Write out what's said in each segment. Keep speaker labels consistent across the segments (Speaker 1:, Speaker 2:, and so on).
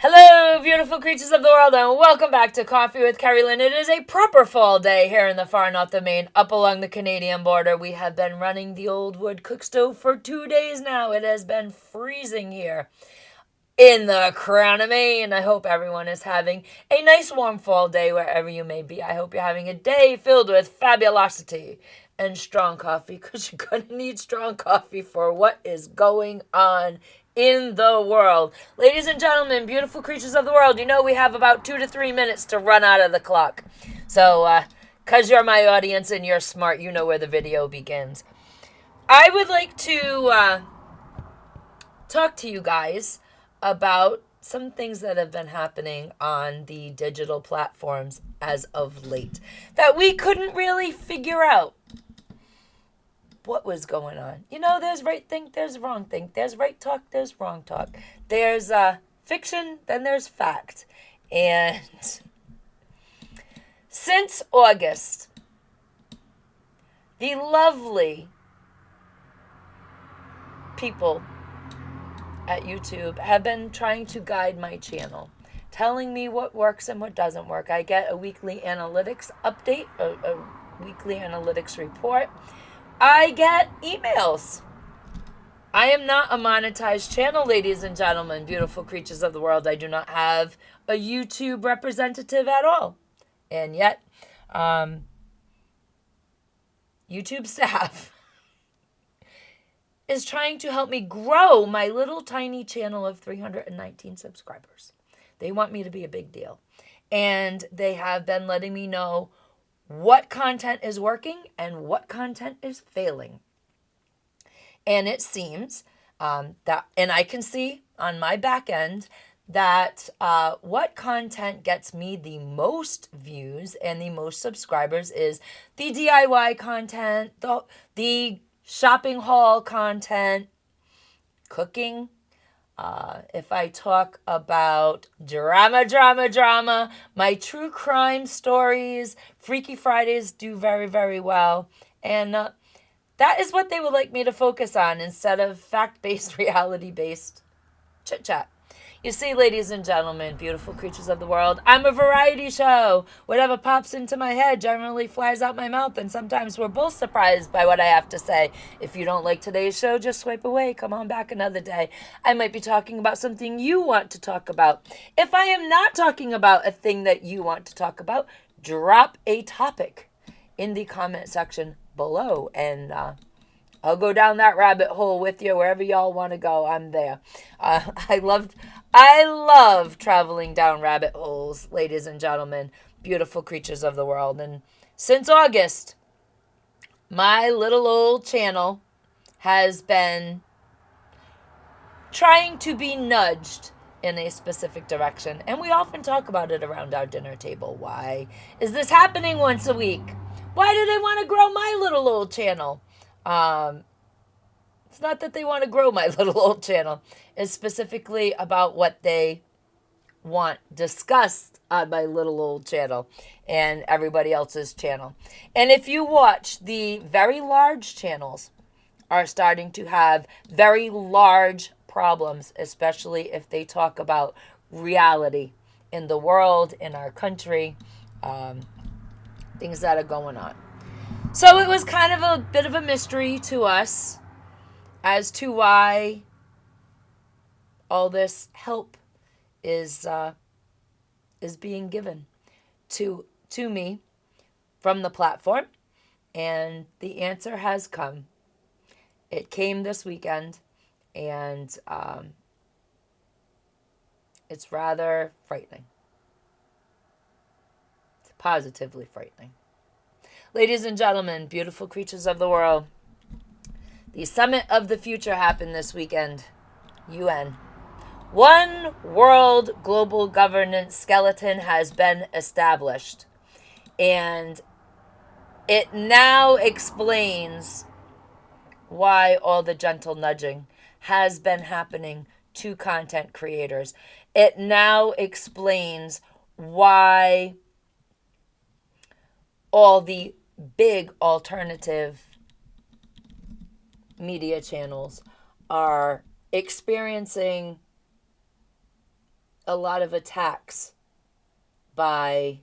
Speaker 1: Hello, beautiful creatures of the world, and welcome back to Coffee with Kerri-Lynn. It is a proper fall day here in the far north of Maine, up along the Canadian border. We have been running the old wood cook stove for 2 days now. It has been freezing here in the crown of Maine. I hope everyone is having a nice warm fall day wherever you may be. I hope you're having a day filled with fabulosity and strong coffee, because you're going to need strong coffee for what is going on in the world. Ladies and gentlemen, beautiful creatures of the world, you know we have about 2 to 3 minutes to run out of the clock. So, because you're my audience and you're smart, you know where the video begins. I would like to talk to you guys about some things that have been happening on the digital platforms as of late that we couldn't really figure out what was going on. You know, there's right think, there's wrong think, there's right talk, there's wrong talk. There's fiction, then there's fact. And since August, the lovely people at YouTube have been trying to guide my channel, telling me what works and what doesn't work. I get a weekly analytics update, a weekly analytics report. I get emails. I am not a monetized channel, ladies and gentlemen, beautiful creatures of the world. I do not have a YouTube representative at all. And yet, YouTube staff is trying to help me grow my little tiny channel of 319 subscribers. They want me to be a big deal. And they have been letting me know what content is working and what content is failing. And it seems that, and I can see on my back end that what content gets me the most views and the most subscribers is the DIY content, the shopping haul content, cooking. If I talk about drama, my true crime stories, Freaky Fridays do very, very well. And that is what they would like me to focus on instead of fact-based, reality-based chit-chat. You see, ladies and gentlemen, beautiful creatures of the world, I'm a variety show. Whatever pops into my head generally flies out my mouth, and sometimes we're both surprised by what I have to say. If you don't like today's show, just swipe away. Come on back another day. I might be talking about something you want to talk about. If I am not talking about a thing that you want to talk about, drop a topic in the comment section below, and I'll go down that rabbit hole with you wherever y'all want to go. I'm there. I love traveling down rabbit holes, ladies and gentlemen, beautiful creatures of the world. And since August, my little old channel has been trying to be nudged in a specific direction. And we often talk about it around our dinner table. Why is this happening once a week? Why do they want to grow my little old channel? It's not that they want to grow my little old channel. It's specifically about what they want discussed on my little old channel and everybody else's channel. And if you watch, the very large channels are starting to have very large problems, especially if they talk about reality in the world, in our country, things that are going on. So it was kind of a bit of a mystery to us as to why all this help is being given to me from the platform, and the answer has come. It came this weekend, and it's rather frightening. It's positively frightening. Ladies and gentlemen, beautiful creatures of the world, the Summit of the Future happened this weekend. UN. One world global governance skeleton has been established. And it now explains why all the gentle nudging has been happening to content creators. It now explains why all the big alternative media channels are experiencing a lot of attacks by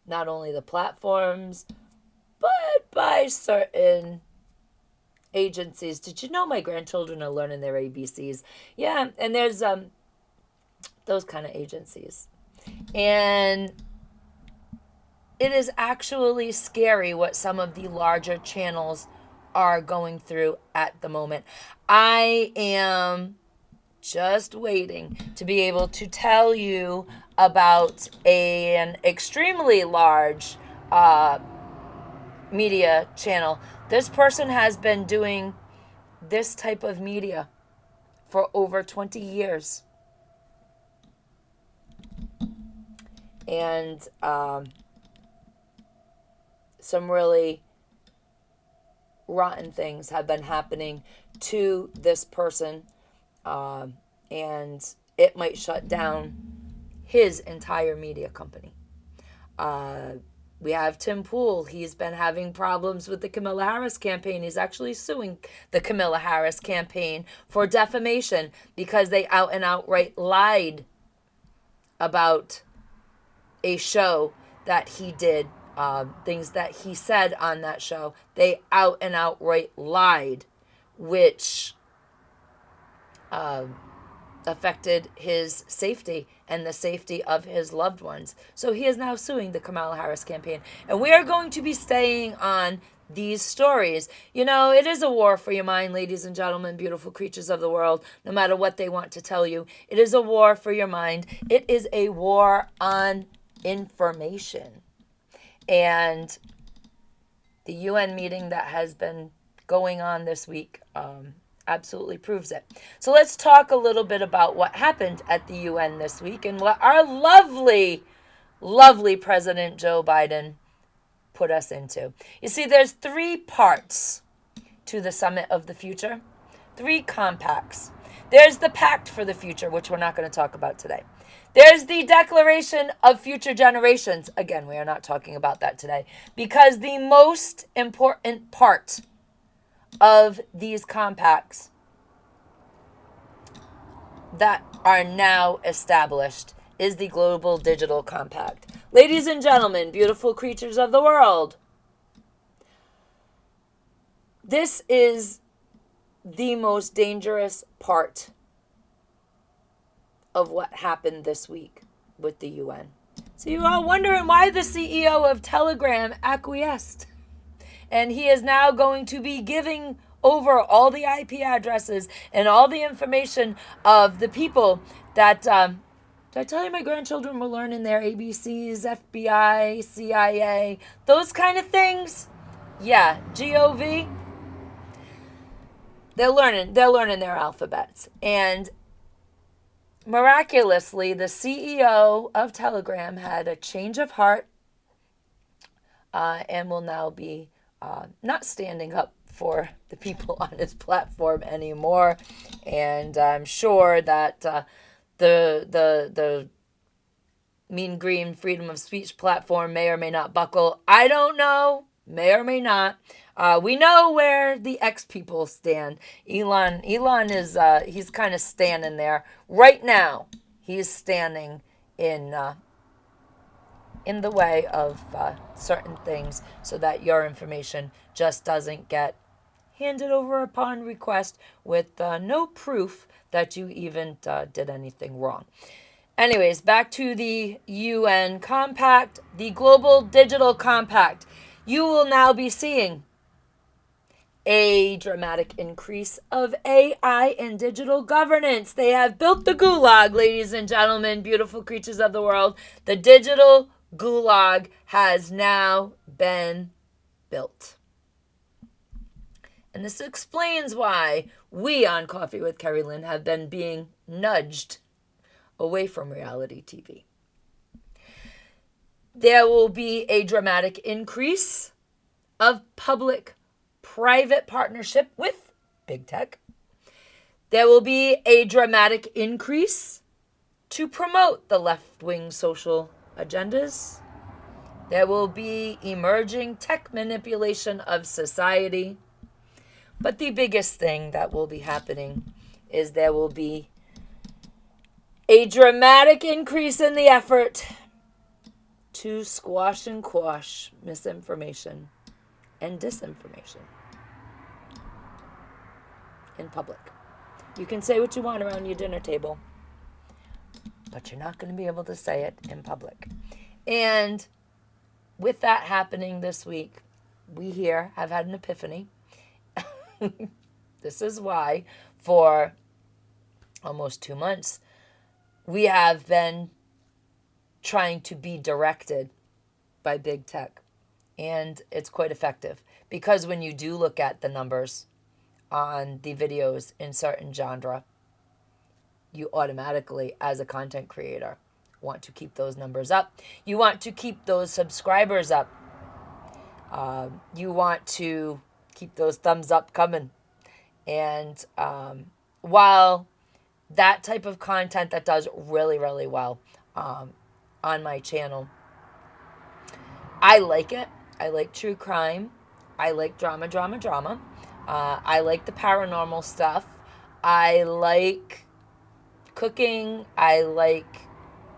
Speaker 1: not only the platforms, but by certain agencies. Did you know my grandchildren are learning their ABCs? Yeah, and there's those kind of agencies. And it is actually scary what some of the larger channels are going through at the moment. I am just waiting to be able to tell you about an extremely large media channel. This person has been doing this type of media for over 20 years. And some really rotten things have been happening to this person. And it might shut down his entire media company. We have Tim Pool. He's been having problems with the Kamala Harris campaign. He's actually suing the Kamala Harris campaign for defamation because they out and outright lied about a show that he did, things that he said on that show. They out and outright lied, which affected his safety and the safety of his loved ones. So he is now suing the Kamala Harris campaign. And we are going to be staying on these stories. You know, it is a war for your mind, ladies and gentlemen, beautiful creatures of the world, no matter what they want to tell you. It is a war for your mind. It is a war on information. And the UN meeting that has been going on this week absolutely proves it. So let's talk a little bit about what happened at the UN this week and what our lovely, lovely President Joe Biden put us into. You see, there's 3 parts to the Summit of the Future, 3 compacts. There's the Pact for the Future, which we're not going to talk about today. There's the Declaration of Future Generations. Again, we are not talking about that today, because the most important part of these compacts that are now established is the Global Digital Compact. Ladies and gentlemen, beautiful creatures of the world, this is the most dangerous part of what happened this week with the UN. So you're all wondering why the CEO of Telegram acquiesced. And he is now going to be giving over all the IP addresses and all the information of the people that, did I tell you my grandchildren were learning their ABCs, FBI, CIA, those kind of things? Yeah, GOV. They're learning their alphabets. And miraculously, the CEO of Telegram had a change of heart and will now be not standing up for the people on his platform anymore. And I'm sure that the Mean Green freedom of speech platform may or may not buckle. I don't know. May or may not. We know where the X people stand. Elon is he's kind of standing there right now. He's standing in the way of certain things so that your information just doesn't get handed over upon request with no proof that you even did anything wrong. Anyways, back to the UN Compact, the Global Digital Compact. You will now be seeing a dramatic increase of AI and digital governance. They have built the Gulag, ladies and gentlemen, beautiful creatures of the world. The Digital Gulag has now been built. And this explains why we on Coffee with Kerri-Lynn have been being nudged away from reality TV. There will be a dramatic increase of public-private partnership with big tech. There will be a dramatic increase to promote the left-wing social agendas. There will be emerging tech manipulation of society. But the biggest thing that will be happening is there will be a dramatic increase in the effort to squash and quash misinformation and disinformation in public. You can say what you want around your dinner table, but you're not going to be able to say it in public. And with that happening this week, we here have had an epiphany. This is why for almost 2 months, we have been trying to be directed by big tech. And it's quite effective because when you do look at the numbers on the videos in certain genre, you automatically, as a content creator, want to keep those numbers up. You want to keep those subscribers up. You want to keep those thumbs up coming. And while that type of content that does really, really well on my channel, I like it. I like true crime. I like drama. I like the paranormal stuff. I like cooking. I like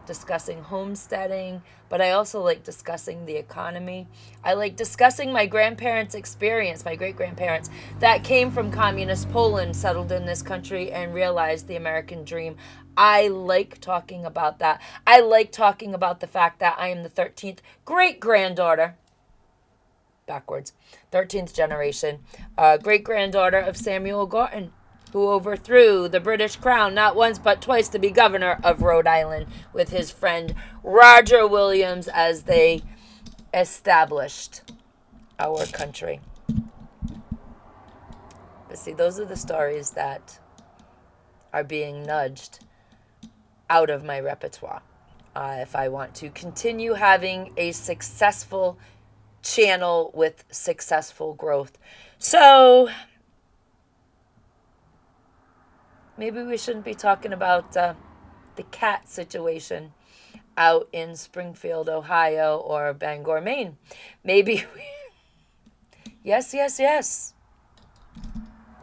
Speaker 1: discussing homesteading, but I also like discussing the economy. I like discussing my grandparents' experience, my great-grandparents that came from communist Poland, settled in this country, and realized the American dream. I like talking about that. I like talking about the fact that I am the 13th great-granddaughter, backwards, 13th generation, great-granddaughter of Samuel Gorton, who overthrew the British crown not once but twice to be governor of Rhode Island with his friend Roger Williams as they established our country. But see, those are the stories that are being nudged out of my repertoire. If I want to continue having a successful channel with successful growth. So maybe we shouldn't be talking about the cat situation out in Springfield, Ohio, or Bangor, Maine. Maybe yes.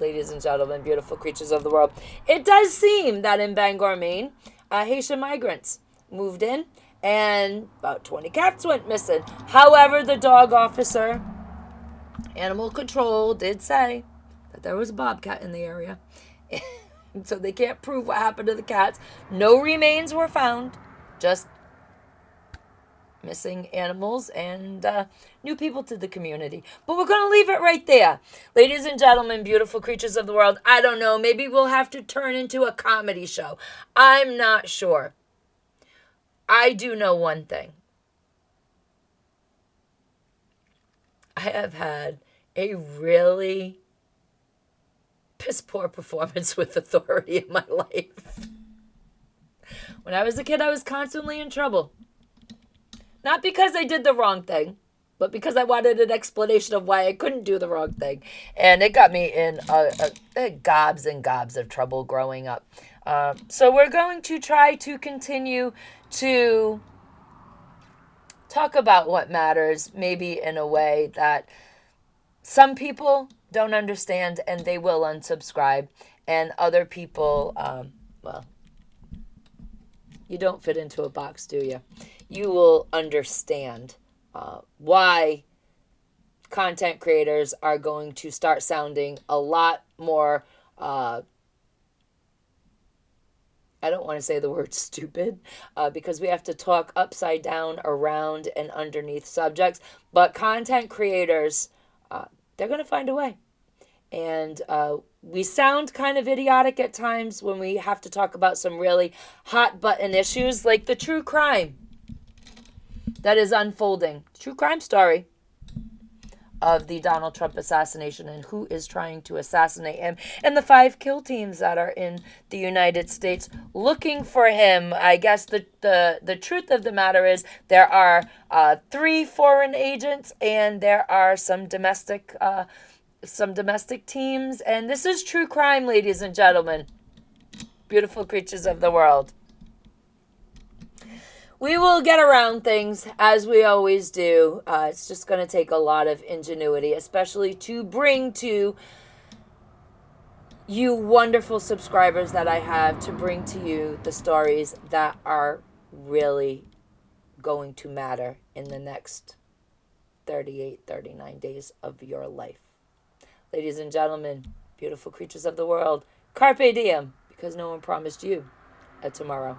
Speaker 1: Ladies and gentlemen, beautiful creatures of the world. It does seem that in Bangor, Maine, Haitian migrants moved in and about 20 cats went missing. However, the dog officer, animal control, did say that there was a bobcat in the area. So they can't prove what happened to the cats. No remains were found. Just missing animals and new people to the community. But we're going to leave it right there. Ladies and gentlemen, beautiful creatures of the world. I don't know. Maybe we'll have to turn into a comedy show. I'm not sure. I do know one thing. I have had a really piss poor performance with authority in my life. When I was a kid, I was constantly in trouble. Not because I did the wrong thing, but because I wanted an explanation of why I couldn't do the wrong thing. And it got me in gobs and gobs of trouble growing up. So we're going to try to continue to talk about what matters, maybe in a way that some people don't understand and they will unsubscribe, and other people, well, you don't fit into a box, do you? You will understand why content creators are going to start sounding a lot more, I don't want to say the word stupid, because we have to talk upside down, around, and underneath subjects. But content creators, they're going to find a way. And we sound kind of idiotic at times when we have to talk about some really hot button issues like the true crime that is unfolding. True crime story of the Donald Trump assassination and who is trying to assassinate him, and the 5 kill teams that are in the United States looking for him. I guess the truth of the matter is there are 3 foreign agents and there are some domestic teams, and this is true crime, ladies and gentlemen, beautiful creatures of the world. We will get around things as we always do. It's just going to take a lot of ingenuity, especially to bring to you wonderful subscribers that I have to bring to you the stories that are really going to matter in the next 38, 39 days of your life. Ladies and gentlemen, beautiful creatures of the world, Carpe Diem, because no one promised you a tomorrow.